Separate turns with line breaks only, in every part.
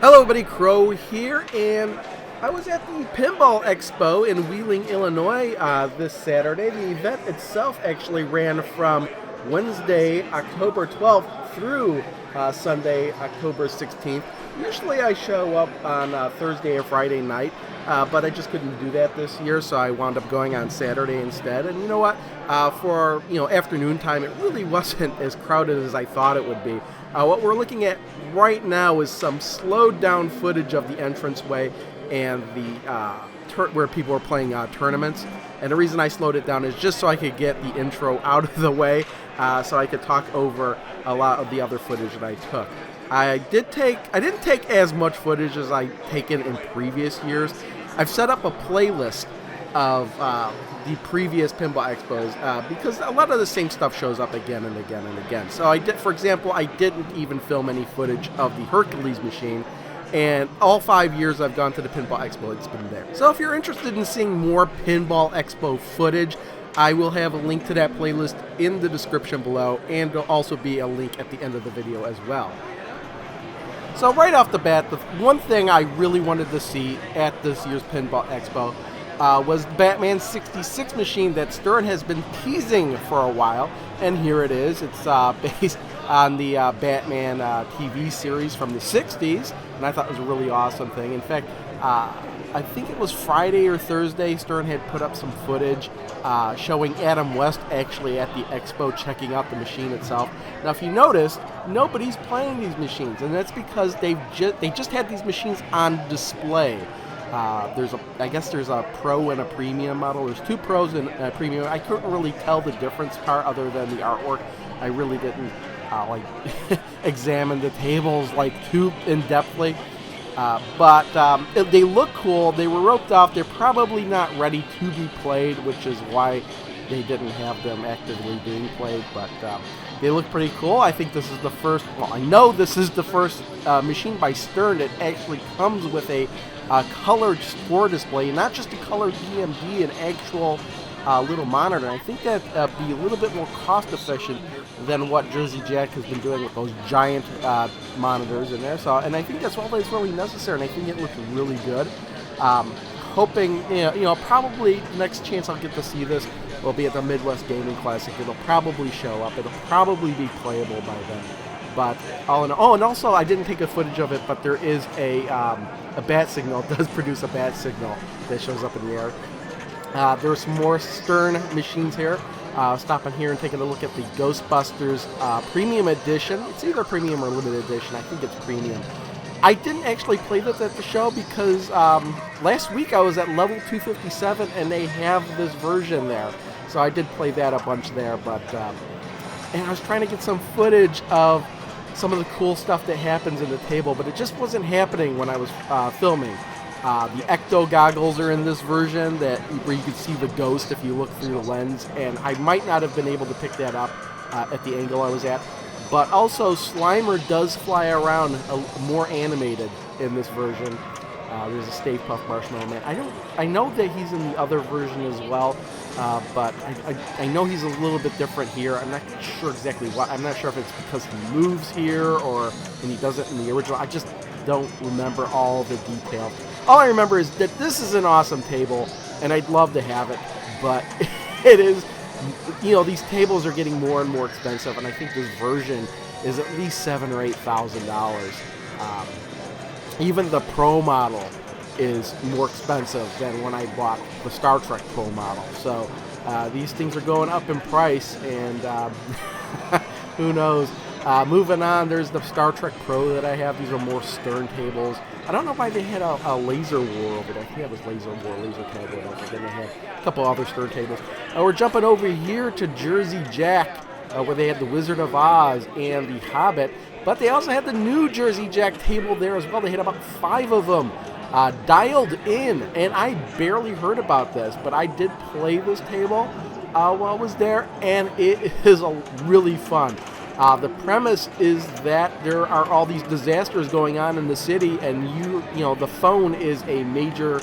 Hello, everybody. Crow here, and I was at the Pinball Expo in Wheeling, Illinois this Saturday. The event itself actually ran from Wednesday, October 12th through Sunday, October 16th. Usually I show up on Thursday or Friday night, but I just couldn't do that this year, so I wound up going on Saturday instead. And you know what? For afternoon time, it really wasn't as crowded as I thought it would be. What we're looking at right now is some slowed down footage of the entranceway and the where people are playing tournaments. And the reason I slowed it down is just so I could get the intro out of the way, so I could talk over a lot of the other footage that I took. I didn't take as much footage as I've taken in previous years. I've set up a playlist of the previous Pinball Expos because a lot of the same stuff shows up again and again and again. So for example, I didn't even film any footage of the Hercules machine, and all 5 years I've gone to the Pinball Expo, it's been there. So if you're interested in seeing more Pinball Expo footage, I will have a link to that playlist in the description below, and there'll also be a link at the end of the video as well. So right off the bat, the one thing I really wanted to see at this year's Pinball Expo was the Batman 66 machine that Stern has been teasing for a while, and here it is. It's based on the Batman TV series from the 60s, and I thought it was a really awesome thing. In fact, I think it was Friday or Thursday, Stern had put up some footage showing Adam West actually at the expo checking out the machine itself. Now, if you noticed, nobody's playing these machines, and that's because they just had these machines on display. I guess there's a pro and a premium model. There's two pros and a premium. I couldn't really tell the difference part other than the artwork. I really didn't examine the tables too in-depthly. But they look cool. They were roped off. They're probably not ready to be played, which is why they didn't have them actively being played. But they look pretty cool. I think this is the first. Well, I know this is the first machine by Stern that actually comes with a colored score display, not just a colored DMD, an actual little monitor. I think that'd be a little bit more cost efficient than what Jersey Jack has been doing with those giant monitors in there. And I think that's all that's really necessary, and I think it looks really good. Hoping, probably next chance I'll get to see this will be at the Midwest Gaming Classic. It'll probably show up. It'll probably be playable by then. But all in all, and also I didn't take a footage of it, but there is a bat signal. It does produce a bat signal that shows up in the air. There's some more Stern machines here. Stopping here and taking a look at the Ghostbusters Premium Edition. It's either Premium or Limited Edition. I think it's Premium. I didn't actually play this at the show because last week I was at level 257 and they have this version there. So I did play that a bunch there, but and I was trying to get some footage of some of the cool stuff that happens in the table, but it just wasn't happening when I was filming. The Ecto Goggles are in this version where you can see the ghost if you look through the lens, and I might not have been able to pick that up at the angle I was at. But also, Slimer does fly around more animated in this version. There's a Stay Puft Marshmallow Man. I know that he's in the other version as well, but I know he's a little bit different here. I'm not sure exactly why. I'm not sure if it's because he moves here and he does it in the original. I just don't remember all the details. All I remember is that this is an awesome table, and I'd love to have it, but it is, these tables are getting more and more expensive, and I think this version is at least $7,000 or $8,000. Even the Pro model is more expensive than when I bought the Star Trek Pro model. So these things are going up in price, and who knows. Moving on, there's the Star Trek Pro that I have. These are more Stern tables. I don't know why they had a Laser War over there. I think that was Laser War, Laser Tag, whatever. Then they had a couple other Stern tables. We're jumping over here to Jersey Jack, where they had the Wizard of Oz and the Hobbit. But they also had the new Jersey Jack table there as well. They had about 5 of them dialed in. And I barely heard about this, but I did play this table while I was there, and it is really fun. The premise is that there are all these disasters going on in the city, and the phone is a major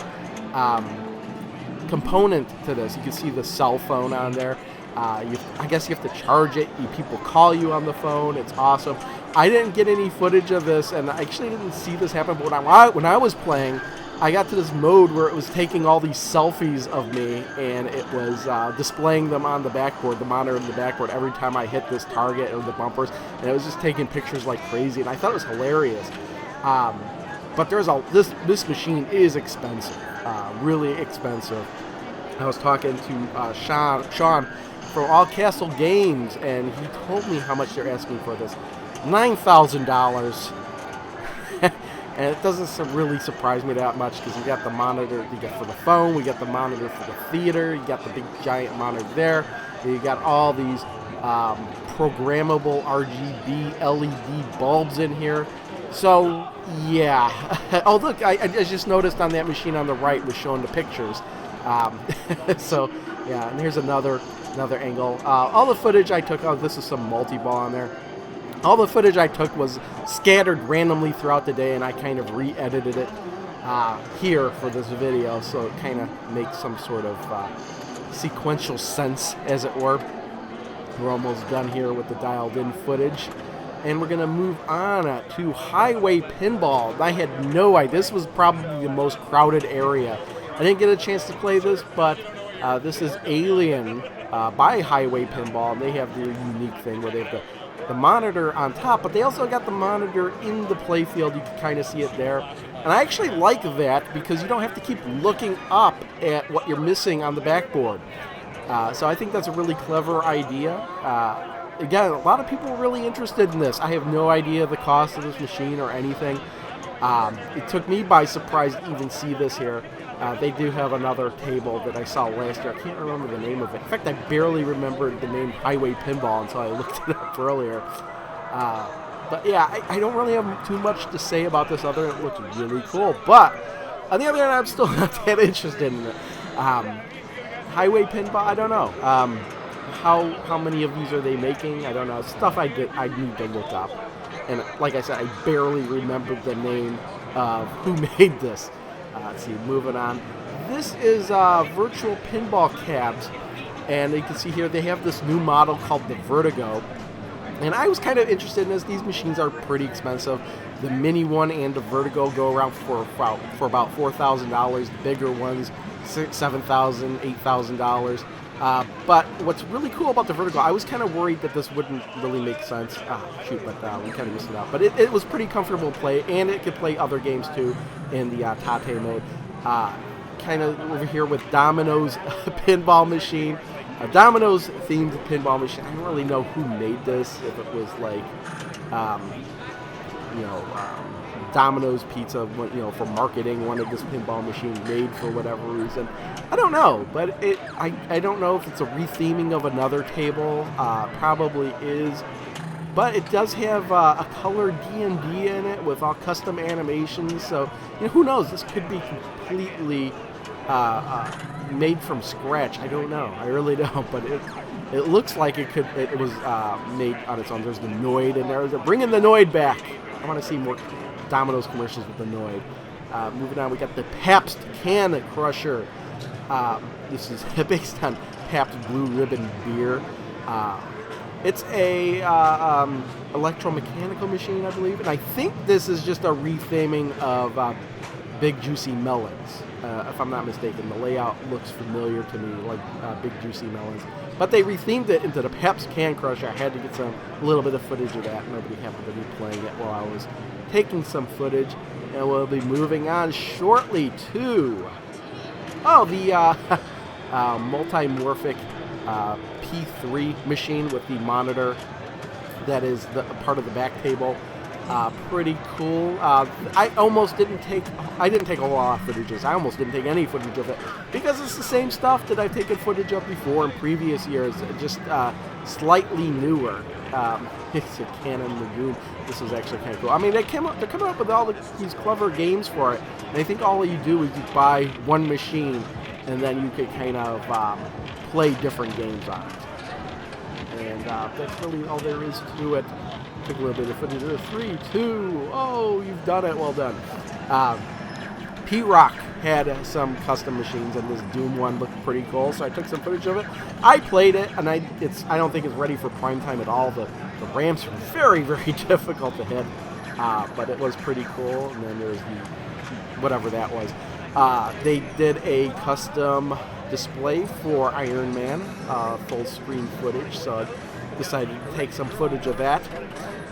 component to this. You can see the cell phone on there. I guess you have to charge it. People call you on the phone. It's awesome. I didn't get any footage of this, and I actually didn't see this happen, but when I was playing, I got to this mode where it was taking all these selfies of me, and it was displaying them on the backboard, the monitor on the backboard, every time I hit this target or the bumpers, and it was just taking pictures like crazy, and I thought it was hilarious. But this machine is expensive, really expensive. I was talking to Sean from All Castle Games, and he told me how much they're asking for this. $9,000. And it doesn't really surprise me that much because you got the monitor you get for the phone, we got the monitor for the theater, you got the big giant monitor there, and you got all these programmable RGB LED bulbs in here. So yeah. Oh look, I just noticed on that machine on the right was showing the pictures. So yeah, and here's another angle. All the footage I took, this is some multi-ball on there. All the footage I took was scattered randomly throughout the day, and I kind of re-edited it here for this video, so it kind of makes some sort of sequential sense, as it were. We're almost done here with the dialed-in footage, and we're going to move on to Highway Pinball. I had no idea. This was probably the most crowded area. I didn't get a chance to play this, but this is Alien by Highway Pinball, and they have their unique thing where they have the monitor on top, but they also got the monitor in the playfield. You can kind of see it there. And I actually like that because you don't have to keep looking up at what you're missing on the backboard. So I think that's a really clever idea. Again, a lot of people are really interested in this. I have no idea the cost of this machine or anything. It took me by surprise to even see this here. They do have another table that I saw last year. I can't remember the name of it. In fact, I barely remembered the name Highway Pinball until I looked it up earlier. But yeah, I don't really have too much to say about this other than it looks really cool. But on the other hand, I'm still not that interested in it. Highway Pinball, I don't know. How many of these are they making? I don't know. Stuff I need to look up. And like I said, I barely remembered the name of who made this. Let's see, moving on. This is Virtual Pinball Cabs, and you can see here they have this new model called the Vertigo. And I was kind of interested in this. These machines are pretty expensive. The mini one and the Vertigo go around for about $4,000. The bigger ones, $7,000, $8,000. But what's really cool about the Vertigo, I was kind of worried that this wouldn't really make sense. But we kind of missed it out. But it was pretty comfortable to play, and it could play other games too in the Tate mode. Kind of over here with Domino's pinball machine. A Domino's themed pinball machine. I don't really know who made this. If it was like, Domino's Pizza, for marketing, wanted this pinball machine made for whatever reason. I don't know, but I don't know if it's a retheming of another table. Probably is. But it does have a color D&D in it with all custom animations. So, who knows? This could be completely made from scratch. I don't know. I really don't. But it looks like it was made on its own. There's the Noid in there. They're bringing the Noid back. I want to see more Domino's commercials with the Noid. Moving on, we got the Haps Can Crusher. This is based on Haps Blue Ribbon beer. It's a electromechanical machine, I believe, and I think this is just a retheming of Big Juicy Melons. If I'm not mistaken, the layout looks familiar to me, like Big Juicy Melons. But they rethemed it into the Haps Can Crusher. I had to get a little bit of footage of that. Nobody happened to be playing it while I was taking some footage, and we'll be moving on shortly to the multimorphic P3 machine with the monitor that is the part of the back table. Pretty cool. I didn't take a whole lot of footages. I almost didn't take any footage of it because it's the same stuff that I've taken footage of before in previous years, just slightly newer. It's a Cannon Lagoon. This was actually kind of cool. I mean, they're coming up with all these clever games for it, and I think all you do is you buy one machine, and then you could kind of play different games on it. And that's really all there is to it. Took a little bit of footage. 3, 2, oh, you've done it. Well done. P-Rock had some custom machines, and this Doom one looked pretty cool, so I took some footage of it. I played it, and I don't think it's ready for prime time at all. The The ramps are very, very difficult to hit, but it was pretty cool. And then there's the whatever that was. They did a custom display for Iron Man, full screen footage, so I decided to take some footage of that.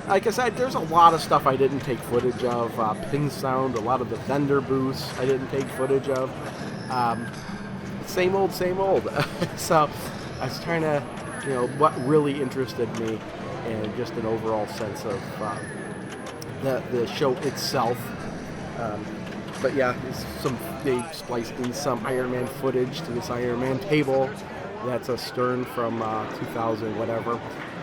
Like I said, there's a lot of stuff I didn't take footage of. Pin sound, a lot of the vendor booths I didn't take footage of. Same old, same old. So I was trying to, what really interested me, and just an overall sense of the show itself. But yeah, they spliced in some Iron Man footage to this Iron Man table. That's a Stern from 2000, whatever.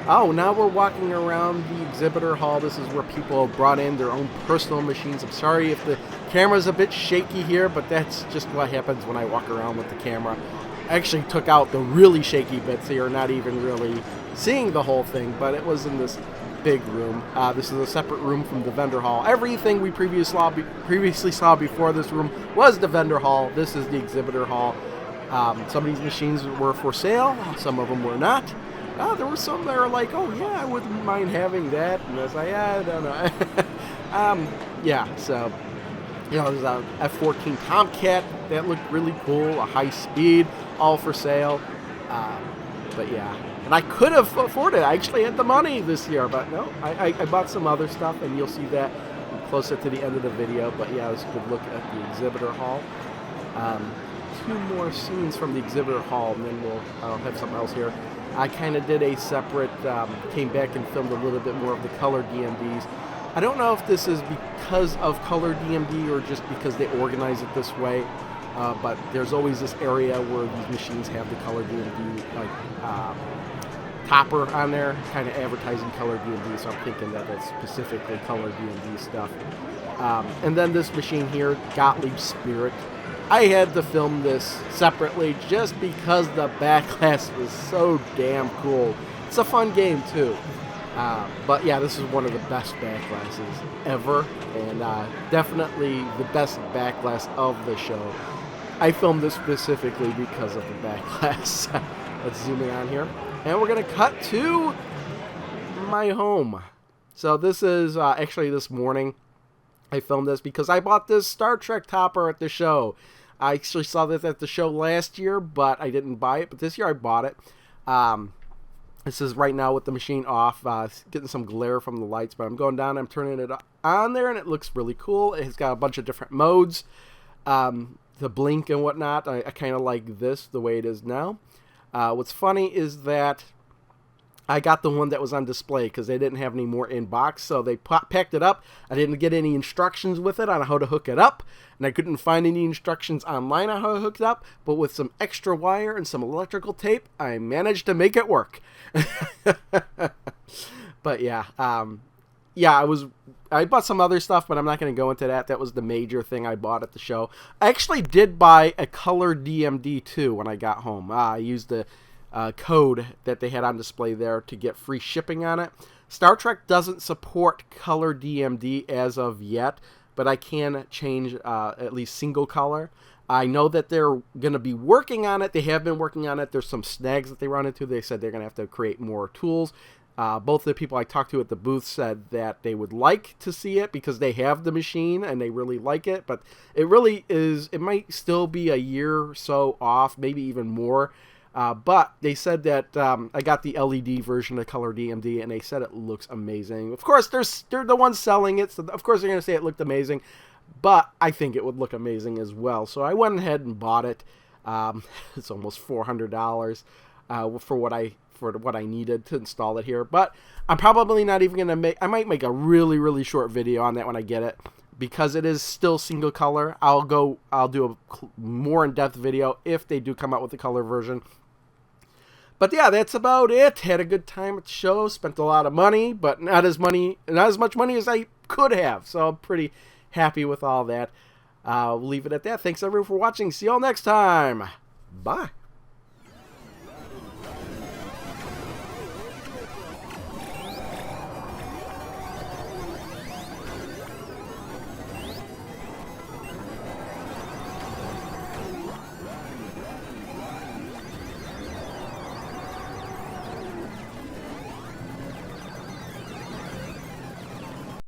Oh, now we're walking around the Exhibitor Hall. This is where people brought in their own personal machines. I'm sorry if the camera's a bit shaky here, but that's just what happens when I walk around with the camera. I actually took out the really shaky bits, so you're not even really seeing the whole thing, but it was in this big room. This is a separate room from the vendor hall. Everything we previously saw before this room was the vendor hall. This is the Exhibitor Hall. Some of these machines were for sale. Some of them were not. There were some that were like, oh yeah, I wouldn't mind having that. And I was like, yeah, I don't know. Yeah, so, there's a F-14 Tomcat that looked really cool, a high speed, all for sale. But yeah, and I could have afforded it. I actually had the money this year, but no, I bought some other stuff, and you'll see that closer to the end of the video. But yeah, it was a good look at the Exhibitor Hall. 2 more scenes from the Exhibitor Hall, and then I'll have something else here. I kind of did a separate, came back and filmed a little bit more of the color DMDs. I don't know if this is because of color DMD or just because they organize it this way, but there's always this area where these machines have the color DMD, like, topper on there, kind of advertising color DMD, so I'm thinking that that's specifically color DMD stuff. And then this machine here, Gottlieb Spirit. I had to film this separately just because the backlash was so damn cool. It's a fun game too. But yeah, this is one of the best backlashes ever, and definitely the best backlash of the show. I filmed this specifically because of the backlash. Let's zoom in on here. And we're going to cut to my home. So this is actually this morning. I filmed this because I bought this Star Trek topper at the show. I actually saw this at the show last year, but I didn't buy it. But this year I bought it. This is right now with the machine off, getting some glare from the lights. But I'm going down, I'm turning it on there, and it looks really cool. It's got a bunch of different modes, the blink and whatnot. I kind of like this the way it is now. What's funny is that I got the one that was on display because they didn't have any more in box, so they packed it up. I didn't get any instructions with it on how to hook it up, and I couldn't find any instructions online on how to hook it up, but with some extra wire and some electrical tape, I managed to make it work. But yeah, I bought some other stuff, but I'm not going to go into that. That was the major thing I bought at the show. I actually did buy a color DMD too when I got home. I used the code that they had on display there to get free shipping on it. Star Trek doesn't support color DMD as of yet, but I can change at least single color. I know that they're going to be working on it. They have been working on it. There's some snags that they run into. They said they're going to have to create more tools. Both of the people I talked to at the booth said that they would like to see it because they have the machine and they really like it, but it really is, it might still be a year or so off, maybe even more. But they said that I got the LED version of Color DMD, and they said it looks amazing. Of course, they're the ones selling it, so of course they're going to say it looked amazing, but I think it would look amazing as well. So I went ahead and bought it. It's almost $400 for what I needed to install it here. But I'm probably not even going to I might make a really, really short video on that when I get it, because it is still single color. I'll do a more in-depth video if they do come out with the color version. But yeah, that's about it. Had a good time at the show. Spent a lot of money, but not as much money as I could have. So I'm pretty happy with all that. We'll leave it at that. Thanks everyone for watching. See y'all next time. Bye.